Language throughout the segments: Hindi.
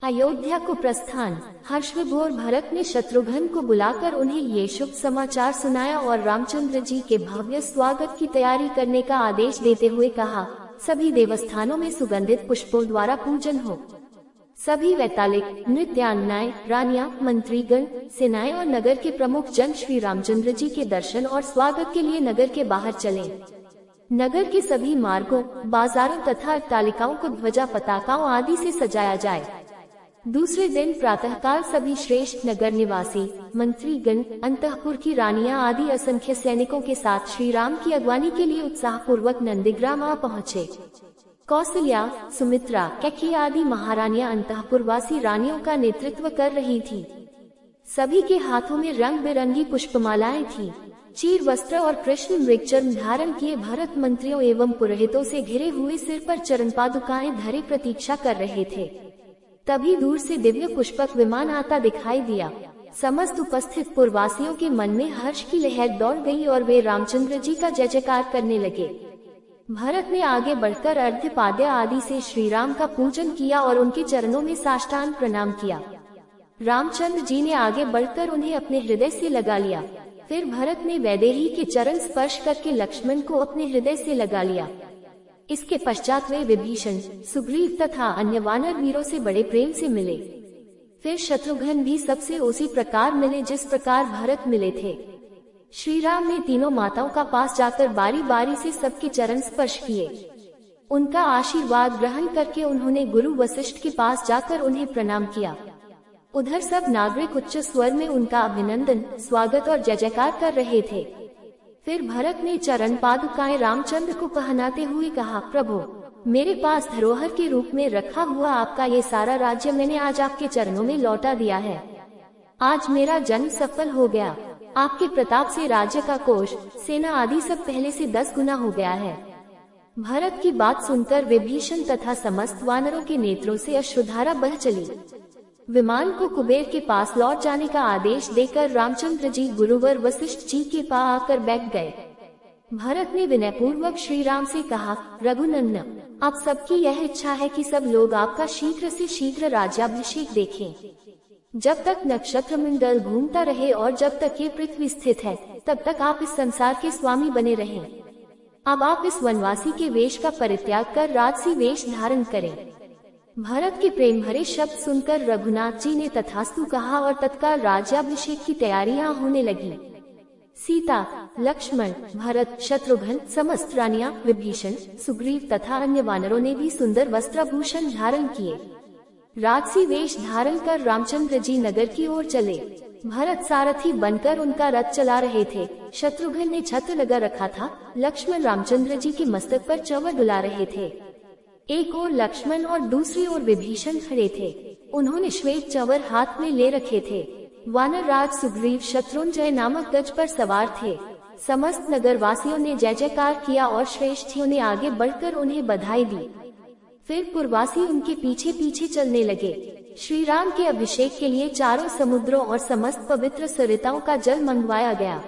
अयोध्या को प्रस्थान। हर्षविभोर भरत ने शत्रुघ्न को बुलाकर उन्हें ये शुभ समाचार सुनाया और रामचंद्र जी के भव्य स्वागत की तैयारी करने का आदेश देते हुए कहा, सभी देवस्थानों में सुगंधित पुष्पों द्वारा पूजन हो। सभी वैतालिक, नृत्यांगनाएं, रानियां, मंत्रीगण, सेनाएं और नगर के प्रमुख जन श्री रामचंद्र जी के दर्शन और स्वागत के लिए नगर के बाहर चलें। नगर के सभी मार्गों, बाजारों तथा अट्टालिकाओं को ध्वजा पताकाओं आदि से सजाया जाए। दूसरे दिन प्रातःकाल सभी श्रेष्ठ नगर निवासी, मंत्रीगण, अंतःपुर की रानियां आदि असंख्य सैनिकों के साथ श्री राम की अगवानी के लिए उत्साहपूर्वक नंदीग्राम आ पहुँचे। कौसल्या, सुमित्रा, कैकेयी आदि महारानियां अंतःपुरवासी रानियों का नेतृत्व कर रही थी। सभी के हाथों में रंग बिरंगी पुष्पमालाएं थीं। चीर वस्त्र और कृष्ण मृगचर्म धारण किए भरत मंत्रियों एवं पुरोहितों से घिरे हुए सिर पर चरण पादुकाएं धरे प्रतीक्षा कर रहे थे। तभी दूर से दिव्य पुष्पक विमान आता दिखाई दिया। समस्त उपस्थित पुरवासियों के मन में हर्ष की लहर दौड़ गई और वे रामचंद्र जी का जय जयकार करने लगे। भरत ने आगे बढ़कर अर्घ्य पाद्य आदि से श्री राम का पूजन किया और उनके चरणों में साष्टांग प्रणाम किया। रामचंद्र जी ने आगे बढ़कर उन्हें अपने हृदय से लगा लिया। फिर भरत ने वैदेही के चरण स्पर्श करके लक्ष्मण को अपने हृदय से लगा लिया। इसके पश्चात वे विभीषण, सुग्रीव तथा अन्य वानर वीरों से बड़े प्रेम से मिले। फिर शत्रुघ्न भी सबसे उसी प्रकार मिले जिस प्रकार भरत मिले थे। श्री राम ने तीनों माताओं का पास जाकर बारी बारी से सबके चरण स्पर्श किए। उनका आशीर्वाद ग्रहण करके उन्होंने गुरु वशिष्ठ के पास जाकर उन्हें प्रणाम किया। उधर सब नागरिक उच्च स्वर में उनका अभिनंदन, स्वागत और जय जयकार कर रहे थे। फिर भरत ने चरण पादुकाएं रामचंद्र को पहनाते हुए कहा, प्रभु, मेरे पास धरोहर के रूप में रखा हुआ आपका ये सारा राज्य मैंने आज आपके चरणों में लौटा दिया है। आज मेरा जन्म सफल हो गया। आपके प्रताप से राज्य का कोष, सेना आदि सब पहले से 10 गुना हो गया है। भरत की बात सुनकर विभीषण तथा समस्त वानरों के नेत्रों से अश्रुधारा बह चली। विमान को कुबेर के पास लौट जाने का आदेश देकर रामचंद्र जी गुरुवर वशिष्ठ जी के पास आकर बैठ गए। भरत ने विनयपूर्वक श्री राम से कहा, रघुनंदन, आप सबकी यह इच्छा है कि सब लोग आपका शीघ्र से शीघ्र राज्याभिषेक देखें। जब तक नक्षत्र मंडल घूमता रहे और जब तक ये पृथ्वी स्थित है, तब तक आप इस संसार के स्वामी बने रहें। अब आप इस वनवासी के वेश का परित्याग कर राजसी वेश धारण करें। भरत के प्रेम भरे शब्द सुनकर रघुनाथ जी ने तथास्तु कहा और तत्काल राज्याभिषेक की तैयारियां होने लगी। सीता, लक्ष्मण, भरत, शत्रुघ्न, समस्त रानियां, विभीषण, सुग्रीव तथा अन्य वानरों ने भी सुंदर वस्त्राभूषण धारण किए। राजसी वेश धारण कर रामचंद्र जी नगर की ओर चले। भरत सारथी बनकर उनका रथ चला रहे थे। शत्रुघ्न ने छत्र लगा रखा था। लक्ष्मण रामचंद्र जी के मस्तक पर चंवर डुला रहे थे। एक ओर लक्ष्मण और दूसरी ओर विभीषण खड़े थे। उन्होंने श्वेत चंवर हाथ में ले रखे थे। वानर राज सुग्रीव शत्रुंजय नामक गज पर सवार थे। समस्त नगर वासियों ने जय जयकार किया और श्रेष्ठियों ने आगे बढ़कर उन्हें बधाई दी। फिर पुरवासी उनके पीछे पीछे चलने लगे। श्री राम के अभिषेक के लिए चारों समुद्रों और समस्त पवित्र सरिताओं का जल मंगवाया गया।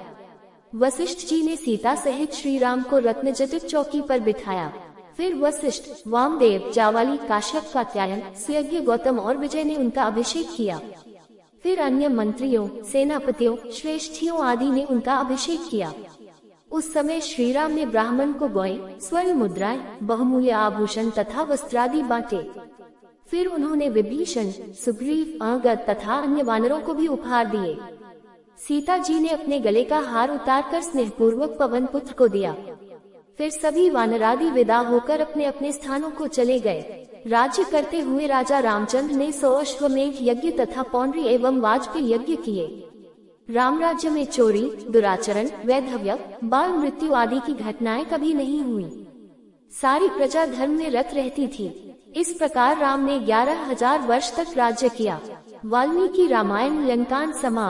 वशिष्ठ जी ने सीता सहित श्री राम को रत्नजटित चौकी पर बिठाया। फिर वशिष्ठ, वामदेव, जावाली, काश्यप, कात्यायन, सुयज्ञ, गौतम और विजय ने उनका अभिषेक किया। फिर अन्य मंत्रियों, सेनापतियों, श्रेष्ठियों आदि ने उनका अभिषेक किया। उस समय श्री राम ने ब्राह्मण को गौएं, स्वर्ण मुद्राएं, बहुमूल्य आभूषण तथा वस्त्रादि बांटे। फिर उन्होंने विभीषण, सुग्रीव, अंगद तथा अन्य वानरों को भी उपहार दिए। सीता जी ने अपने गले का हार उतारकर स्नेहपूर्वक पवन पुत्र को दिया। फिर सभी वानरादि विदा होकर अपने अपने स्थानों को चले गए। राज्य करते हुए राजा रामचंद्र ने 100 अश्वमेध यज्ञ तथा पौंड्री एवं वाजपेय यज्ञ किए। राम राज्य में चोरी, दुराचरण, वैधव्य, बाल मृत्यु आदि की घटनाएं कभी नहीं हुई। सारी प्रजा धर्म में रत रहती थी। इस प्रकार राम ने 11,000 वर्ष तक राज्य किया। वाल्मीकि रामायण लंकान समाप्त।